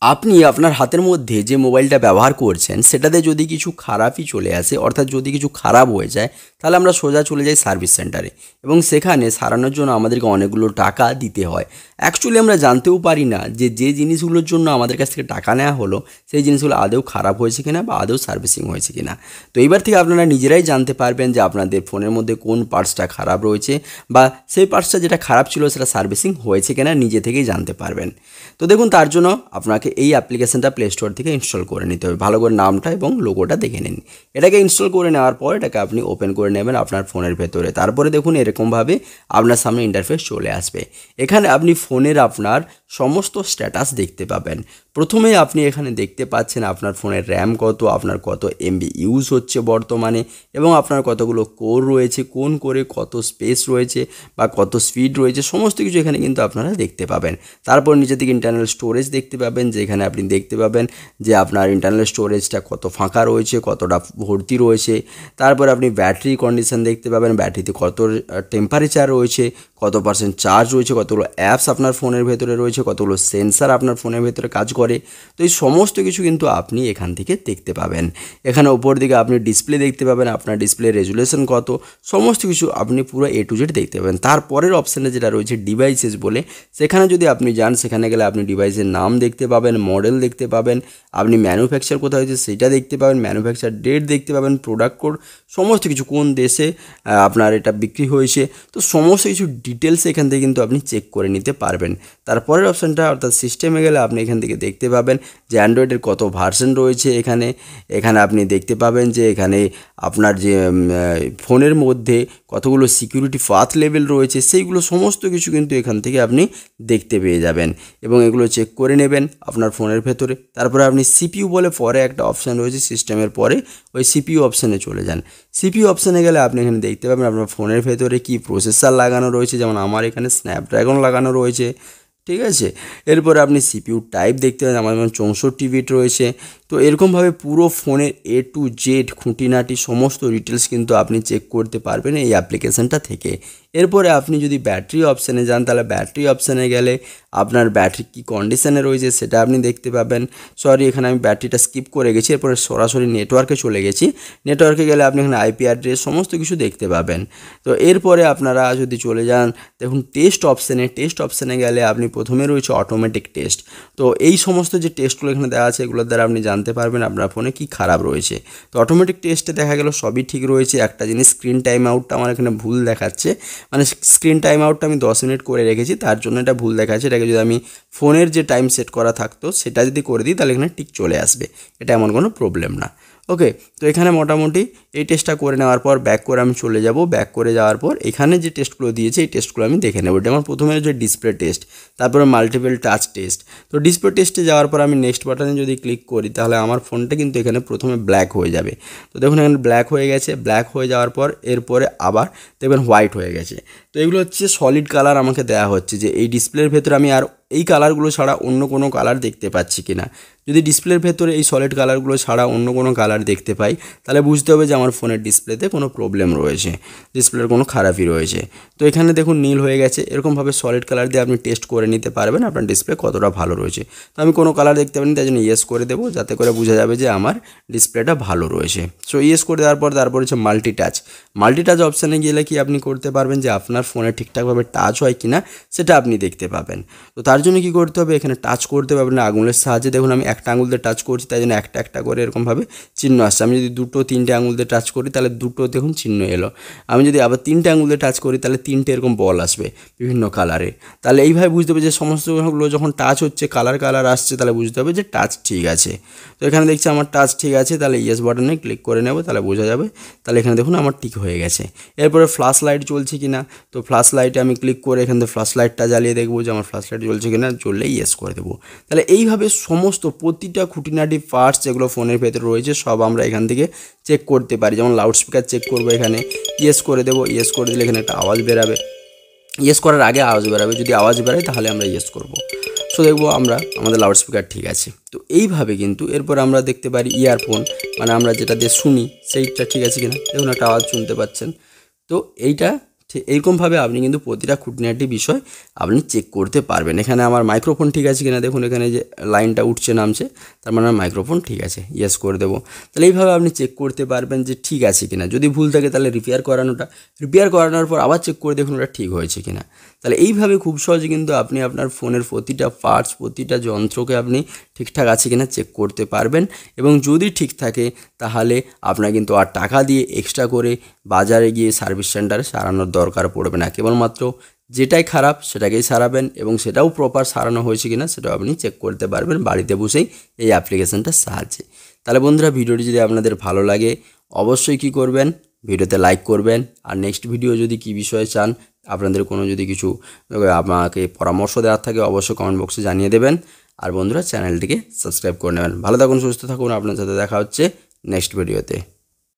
আপনি আপনার হাতের মধ্যে যে মোবাইলটা ব্যবহার করছেন সেটাতে যদি কিছু খারাপই চলে আসে, অর্থাৎ যদি কিছু খারাপ হয়ে যায়, তাহলে আমরা সোজা চলে যাই সার্ভিস সেন্টারে এবং সেখানে সারানোর জন্য আমাদেরকে অনেকগুলো টাকা দিতে হয়। অ্যাকচুয়ালি আমরা জানতেও পারি না যে যে জিনিসগুলোর জন্য আমাদের কাছ থেকে টাকা নেওয়া হলো সেই জিনিসগুলো আদৌ খারাপ হয়েছে কিনা বা আদৌ সার্ভিসিং হয়েছে কিনা। তো এইবার থেকে আপনারা নিজেরাই জানতে পারবেন যে আপনাদের ফোনের মধ্যে কোন পার্টসটা খারাপ রয়েছে বা সেই পার্টসটা যেটা খারাপ ছিল সেটা সার্ভিসিং হয়েছে কিনা নিজে থেকেই জানতে পারবেন। তো দেখুন, তার জন্য আপনাকে এই অ্যাপ্লিকেশনটা প্লে স্টোর থেকে ইনস্টল করে নিতে হবে। ভালো করে নামটা এবং লোগোটা দেখে নিন। এটাকে ইনস্টল করে নেওয়ার পর এটাকে আপনি ওপেন করে নেবেন আপনার ফোনের ভেতরে। তারপরে দেখুন এরকমভাবে আপনার সামনে ইন্টারফেস চলে আসবে। এখানে আপনি ফোনের আপনার সমস্ত স্ট্যাটাস দেখতে পাবেন। প্রথমেই আপনি এখানে দেখতে পাচ্ছেন আপনার ফোনের র্যাম কত, আপনার কত এমবি ইউজ হচ্ছে বর্তমানে, এবং আপনার কতগুলো কোর রয়েছে, কোন কোরে কত স্পেস রয়েছে বা কত স্পিড রয়েছে, সমস্ত কিছু এখানে কিন্তু আপনারা দেখতে পাবেন। তারপর নিচের দিকে ইন্টারনাল স্টোরেজ দেখতে পাবেন, যেখানে আপনি দেখতে পাবেন যে আপনার ইন্টারনাল স্টোরেজটা কত ফাঁকা রয়েছে, কতটা ভর্তি রয়েছে। তারপর আপনি ব্যাটারি কন্ডিশন দেখতে পাবেন, ব্যাটারিতে কত টেম্পারেচার রয়েছে, কত পার্সেন্ট চার্জ রয়েছে, কতগুলো অ্যাপস আপনার ফোনের ভেতরে রয়েছে, কতগুলো সেন্সার আপনার ফোনের ভেতরে কাজ করে। তো এই সমস্ত কিছু কিন্তু আপনি এখান থেকে দেখতে পাবেন। এখানে ওপর দিকে আপনি ডিসপ্লে দেখতে পাবেন, আপনার ডিসপ্লে রেজুলেশন কত, সমস্ত কিছু আপনি পুরো এ টু জেড দেখতে পাবেন। তারপরের অপশানে যেটা রয়েছে ডিভাইসেস বলে, সেখানে যদি আপনি যান সেখানে গেলে আপনি ডিভাইসের নাম দেখতে পাবেন, মডেল দেখতে পাবেন, আপনি ম্যানুফ্যাকচার কোথায় হয়েছে সেটা দেখতে পাবেন, ম্যানুফ্যাকচার ডেট দেখতে পাবেন, প্রোডাক্ট কোড, সমস্ত কিছু কোন দেশে আপনার এটা বিক্রি হয়েছে, তো সমস্ত কিছু ডিটেলস এখান থেকে কিন্তু আপনি চেক করে নিতে পারবেন। তারপরের অপশানটা অর্থাৎ সিস্টেমে গেলে আপনি এখান থেকে দেখতে পাবেন যে অ্যান্ড্রয়েডের কত ভার্সন রয়েছে। এখানে এখানে আপনি দেখতে পাবেন যে এখানে আপনার যে ফোনের মধ্যে কতগুলো সিকিউরিটি পাথ লেভেল রয়েছে, সেইগুলো সমস্ত কিছু কিন্তু এখান থেকে আপনি দেখতে পেয়ে যাবেন এবং এগুলো চেক করে নেবেন আপনার ফোনের ভেতরে। তারপরে আপনি সিপিইউ বলে পরে একটা অপশান রয়েছে সিস্টেমের পরে, ওই সিপিইউ অপশানে চলে যান। সিপিইউ অপশানে গেলে আপনি এখানে দেখতে পাবেন আপনার ফোনের ভেতরে কি প্রসেসর লাগানো রয়েছে, যেমন আমার এখানে স্ন্যাপড্রাগন লাগানো রয়েছে, ঠিক আছে। এরপরে আপনি সিপিইউ টাইপ দেখতে পাবেন, আমার যেমন 64 বিট রয়েছে। তো এরকমভাবে পুরো ফোনের এ টু জেড খুঁটিনাটি সমস্ত ডিটেলস কিন্তু আপনি চেক করতে পারবেন এই অ্যাপ্লিকেশানটা থেকে। এরপরে আপনি যদি ব্যাটারি অপশানে যান, তাহলে ব্যাটারি অপশানে গেলে আপনার ব্যাটারি কী কন্ডিশানে রয়েছে সেটা আপনি দেখতে পাবেন। সরি, এখানে আমি ব্যাটারিটা স্কিপ করে গেছি, এরপরে সরাসরি নেটওয়ার্কে চলে গেছি। নেটওয়ার্কে গেলে আপনি এখানে আইপি অ্যাড্রেস সমস্ত কিছু দেখতে পাবেন। তো এরপরে আপনারা যদি চলে যান, দেখুন টেস্ট অপশানে গেলে আপনি প্রথমে রয়েছে অটোমেটিক টেস্ট। তো এই সমস্ত যে টেস্টগুলো এখানে দেওয়া আছে এগুলোর দ্বারা আপনি জানতে পারবেন আপনার ফোনে কী খারাপ রয়েছে। তো অটোমেটিক টেস্টে দেখা গেল সবই ঠিক রয়েছে। একটা জিনিস, স্ক্রিন টাইম আউটটা আমার এখানে ভুল দেখাচ্ছে, মানে স্ক্রিন টাইম আউটটা আমি 10 মিনিট করে রেখেছি, তার জন্য এটা ভুল দেখাচ্ছে। এটাকে যদি আমি ফোনের যে টাইম সেট করা থাকতো সেটা যদি করে দিই তাহলে এখানে ঠিক চলে আসবে, এটা এমন কোনো প্রবলেম না। ওকে, তো এখানে মোটামুটি এই টেস্টটা করে নেওয়ার পর ব্যাক করে আমি চলে যাব। ব্যাক করে যাওয়ার পর এখানে যে টেস্টগুলো দিয়েছে এই টেস্টগুলো আমি দেখে নেব। এটা আমার প্রথমে হচ্ছে ডিসপ্লে টেস্ট, তারপরে মাল্টিপল টাচ টেস্ট। তো ডিসপ্লে টেস্টে যাওয়ার পর আমি নেক্সট বাটনে যদি ক্লিক করি তাহলে আমার ফোনটা কিন্তু এখানে প্রথমে ব্ল্যাক হয়ে যাবে। তো দেখুন এখানে ব্ল্যাক হয়ে গেছে। ব্ল্যাক হয়ে যাওয়ার পর এরপরে আবার দেখবেন হোয়াইট হয়ে গেছে। তো এগুলো হচ্ছে সলিড কালার আমাকে দেওয়া হচ্ছে, যে এই ডিসপ্লের ভেতরে আমি আর এই কালারগুলো ছাড়া অন্য কোনো কালার দেখতে পাচ্ছি কি না। যদি ডিসপ্লের ভেতরে এই সলিড কালারগুলো ছাড়া অন্য কোনো কালার দেখতে পাই তাহলে বুঝতে হবে যে আমার ফোনের ডিসপ্লেতে কোনো প্রবলেম রয়েছে, ডিসপ্লের কোনো খারাপই রয়েছে। তো এখানে দেখুন নীল হয়ে গেছে। এরকমভাবে সলিড কালার দিয়ে আপনি টেস্ট করে নিতে পারবেন আপনার ডিসপ্লে কতটা ভালো রয়েছে। তো আমি কোনো কালার দেখতে পারিনি, তাই জন্য ইয়েস করে দেবো, যাতে করে বোঝা যাবে যে আমার ডিসপ্লেটা ভালো রয়েছে। সো ইয়েস করে দেওয়ার পর তারপর হচ্ছে মাল্টিটাচ অপশানে গেলে কি আপনি করতে পারবেন যে আপনার ফোনে ঠিকঠাকভাবে টাচ হয় কি না সেটা আপনি দেখতে পাবেন। তো তার জন্য কী করতে হবে, এখানে টাচ করতে পারবেন না আঙুলের সাহায্যে। দেখুন আমি একটা আঙুল দিয়ে টাচ করছি, তাই জন্য একটা একটা করে এরকমভাবে চিহ্ন আসছে। আমি যদি দুটো তিনটে আঙুল দিয়ে টাচ করি তাহলে দুটো দেখুন চিহ্ন এলো। আমি যদি আবার তিনটে আঙুল দিয়ে টাচ করি তাহলে তিনটে এরকম বল আসবে বিভিন্ন কালারে। তাহলে এইভাবে বুঝতে হবে যে সমস্তগুলো যখন টাচ হচ্ছে কালার আসছে, তাহলে বুঝতে হবে যে টাচ ঠিক আছে। তো এখানে দেখছি আমার টাচ ঠিক আছে, তাহলে ইয়েস বাটনে ক্লিক করে নেব, তাহলে বোঝা যাবে। তাহলে এখানে দেখুন আমার ঠিক হয়ে গেছে। এরপরে ফ্ল্যাশ লাইট চলছে কি না, তো ফ্ল্যাশ লাইটে আমি ক্লিক করে এখান থেকে ফ্ল্যাশ লাইটটা জ্বালিয়ে দেখবো যে আমার ফ্ল্যাশ লাইট জ্বলছে কিনা, জ্বললে ইয়েস করে দেবো। তাহলে এইভাবে সমস্ত প্রতিটা খুঁটিনাটি পার্টস যেগুলো ফোনের ভেতরে রয়েছে সব আমরা এখান থেকে চেক করতে পারি। যেমন লাউডস্পিকার চেক করবো, এখানে ইয়েস করে দেবো। ইয়েস করে দিলে এখানে একটা আওয়াজ বেরাবে, ইয়েস করার আগে আওয়াজ বেরাবে, যদি আওয়াজ বেরায় তাহলে আমরা ইয়েস করব। সো দেখবো আমরা আমাদের লাউডস্পিকার ঠিক আছে। তো এইভাবে কিন্তু এরপর আমরা দেখতে পারি ইয়ারফোন, মানে আমরা যেটা দিয়ে শুনি সেইটা ঠিক আছে কিনা। দেখুন একটা আওয়াজ শুনতে পাচ্ছেন, তো এইটা ঠিক এইরকমভাবে আপনি কিন্তু প্রতিটা খুঁটিনাটি বিষয় আপনি চেক করতে পারবেন। এখানে আমার মাইক্রোফোন ঠিক আছে কিনা দেখুন, এখানে যে লাইনটা উঠছে নামছে, তার মানে আমার মাইক্রোফোন ঠিক আছে, ইয়েস করে দেবো। তাহলে এইভাবে আপনি চেক করতে পারবেন যে ঠিক আছে কিনা। যদি ভুল থাকে তাহলে রিপেয়ার করানোর পর আবার চেক করে দেখুন ওটা ঠিক হয়েছে কিনা। তাহলে এইভাবে খুব সহজে কিন্তু আপনি আপনার ফোনের প্রতিটা পার্টস, প্রতিটা যন্ত্রকে আপনি ঠিকঠাক আছে কিনা চেক করতে পারবেন। এবং যদি ঠিক থাকে তাহলে আপনার কিন্তু আর টাকা দিয়ে এক্সট্রা করে বাজারে গিয়ে সার্ভিস সেন্টারে সারানোর দরকার পড়বে না। কেবলমাত্র যেটাই খারাপ সেটাকেই সারাবেন এবং সেটাও প্রপার সারানো হয়েছে কিনা সেটাও আপনি চেক করতে পারবেন বাড়িতে বসেই এই অ্যাপ্লিকেশনটার সাহায্যে। তাহলে বন্ধুরা, ভিডিওটি যদি আপনাদের ভালো লাগে অবশ্যই কী করবেন, ভিডিওতে লাইক করবেন। আর নেক্সট ভিডিও যদি কী বিষয়ে চান, আপনাদের কোনো যদি কিছু আমাকে পরামর্শ দেওয়ার থাকে অবশ্যই কমেন্ট বক্সে জানিয়ে দেবেন। আর বন্ধুরা, চ্যানেলটিকে সাবস্ক্রাইব করে নেবেন। ভালো থাকুন, সুস্থ থাকুন, আপনার সাথে দেখা হচ্ছে নেক্সট ভিডিওতে।